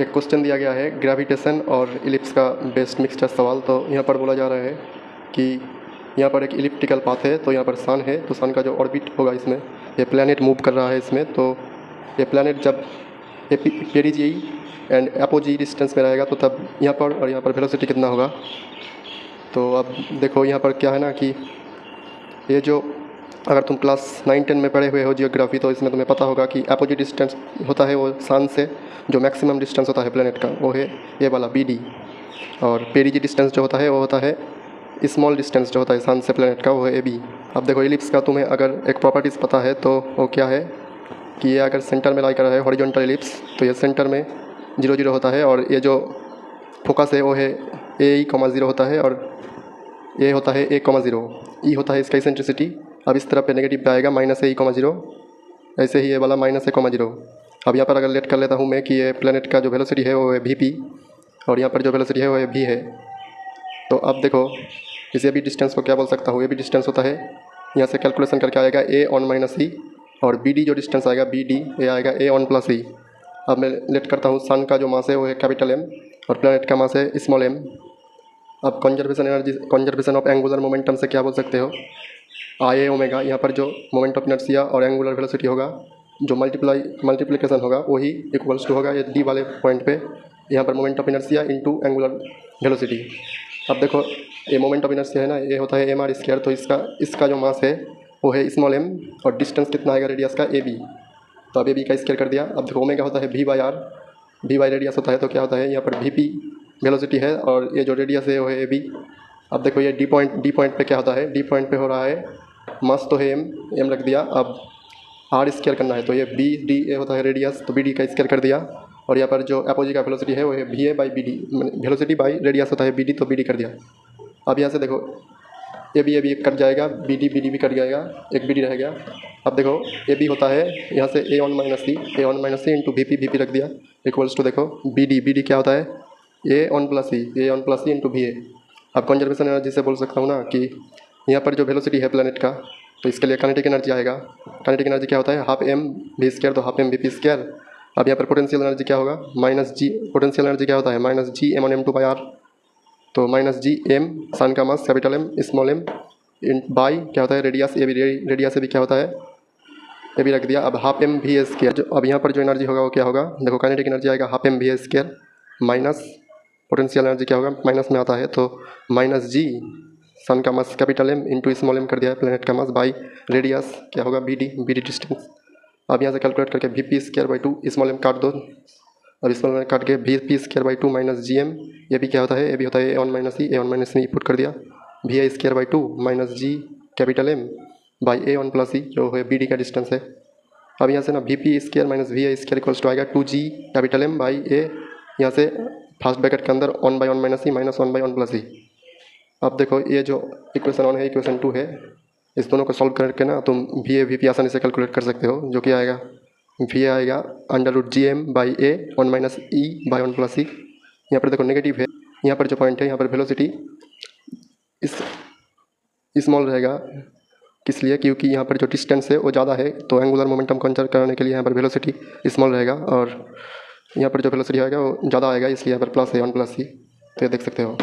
एक क्वेश्चन दिया गया है ग्रेविटेशन और इलिप्स का बेस्ट मिक्सचर सवाल। तो यहाँ पर बोला जा रहा है कि यहाँ पर एक इलिप्टिकल पाथ है, तो यहाँ पर सन है, तो सन का जो ऑर्बिट होगा इसमें ये प्लैनेट मूव कर रहा है इसमें। तो ये प्लैनेट जब पेरिजी एंड एपोजी डिस्टेंस में रहेगा तो तब यहाँ पर और यहाँ पर वेलोसिटी कितना होगा। तो अब देखो यहाँ पर क्या है ना कि ये जो अगर तुम क्लास 9-10 में पढ़े हुए हो जियोग्राफी, तो इसमें तुम्हें पता होगा कि अपोजिट डिस्टेंस होता है वो सन से जो मैक्सिमम डिस्टेंस होता है प्लेनेट का वो है ये वाला BD, और पेरिजी डिस्टेंस जो होता है वो होता है स्मॉल डिस्टेंस जो होता है सन से प्लेनेट का वो है AB। अब देखो इलिप्स का तुम्हें अगर एक प्रॉपर्टीज़ पता है तो वो क्या है कि ये अगर सेंटर में लाई कर रहा है हॉरिजॉन्टल इलिप्स, तो ये सेंटर में 0 0 होता है, और ये जो फोकस है वो है AE, 0 होता है, और ये होता है A, 0। E होता है इसका इसेंट्रिसिटी। अब इस तरफ पे नेगेटिव पे आएगा -AE, 0। ऐसे ही ये वाला -A, 0। अब यहाँ पर अगर लेट कर लेता हूँ मैं कि ये प्लेनेट का जो वेलोसिटी है वो है VP, और यहाँ पर जो वेलोसिटी है वो है V है। तो अब देखो इस AB डिस्टेंस को क्या बोल सकता हूँ। AB डिस्टेंस होता है, यहाँ से कैलकुलेशन करके आएगा A(-E), और BD जो डिस्टेंस आएगा BD ये आएगा A(+E). अब मैं लेट करता हूँ सन का जो मास है वो है M, और प्लेनेट का मास है m। अब कंजर्वेशन ऑफ एंगुलर मोमेंटम से क्या बोल सकते हो, IA, यहाँ पर जो मोमेंट ऑफ इनर्शिया और एंगुलर वेलोसिटी होगा जो मल्टीप्लिकेशन होगा वही इक्वल्स टू होगा ये D वाले पॉइंट पे यहाँ पर moment of inertia into angular velocity. अब देखो ये मोमेंट ऑफ इनर्शिया है ना, ये होता है mr², तो इसका जो मास है वो है m, और डिस्टेंस कितना आएगा रेडियस का AB। तो अब AB का स्क्वायर कर दिया। अब देखो ओमेगा होता है V/r, V रेडियस होता है, तो क्या होता है यहाँ पर VP वेलोसिटी है, और ये जो रेडियस है वो है AB। अब देखो ये D पॉइंट पे क्या होता है, D पॉइंट पे हो रहा है मास तो है m रख दिया। अब r स्क्वायर करना है, तो ये BD होता है रेडियस, तो BD का स्क्वायर कर दिया, और यहाँ पर जो एपोजी का वेलोसिटी है वो है VA/BD, वेलोसिटी बाई रेडियस होता है BD, तो BD कर दिया। अब यहाँ से देखो AB कट जाएगा, BD भी कट जाएगा, एक BD रह गया। अब देखो AB होता है यहाँ से A(-E) इंटू VP रख दिया इक्वल्स टू देखो BD क्या होता है A(+E) इंटू VA। अब कंजर्वेशन एनर्जी से बोल सकता हूँ ना कि यहाँ पर जो वेलोसिटी है प्लेनेट का, तो इसके लिए काइनेटिक एनर्जी आएगा। काइनेटिक एनर्जी क्या होता है 12mv², तो 12mvp²। अब यहाँ पर पोटेंशियल एनर्जी क्या होगा -G, पोटेंशियल एनर्जी क्या होता है -Gm(m)/r, तो -Gm सन का मास M इन बाई क्या होता है रेडियस AB, रेडियस AB क्या होता है AB रख दिया। अब 12mv², अब यहाँ पर जो एनर्जी होगा वो क्या होगा, देखो काइनेटिक एनर्जी आएगा 12mv² माइनस पोटेंशियल एनर्जी क्या होगा माइनस में आता है, तो -G सन का मास M इंटू m कर दिया है प्लेनेट का मास बाई रेडियस क्या होगा BD डिस्टेंस। अब यहाँ से कैलकुलेट करके VP²/2 m काट दो। अब m काट के VP²/2 -Gm, ये भी क्या होता है, ये भी होता है A(-E) पुट कर दिया, VA²/2 -G M/A(+E) जो है BD का डिस्टेंस है। अब यहाँ से ना VP² -VA² इक्वल्स टू आएगा 2G M/A, यहाँ से फर्स्ट ब्रैकेट के अंदर 1/1 - (-1/1+E)। अब देखो ये जो इक्वेशन 1 है इक्वेशन 2 है, इस दोनों को सॉल्व करके ना तुम VP आसानी से कैलकुलेट कर सकते हो, जो कि आएगा VA आएगा √Gm/A 1 - E/1+E। यहाँ पर देखो नेगेटिव है, यहाँ पर जो पॉइंट है यहाँ पर वेलोसिटी इस स्मॉल रहेगा, किस लिए, क्योंकि यहाँ पर जो डिस्टेंस है वो ज़्यादा है, तो एंगुलर मोमेंटम कंजर्व करने के लिए यहाँ पर वेलोसिटी स्मॉल रहेगा, और यहाँ पर जो वेलोसिटी आएगा वो ज़्यादा आएगा, इसलिए यहाँ पर प्लस है 1+E। तो ये देख सकते हो।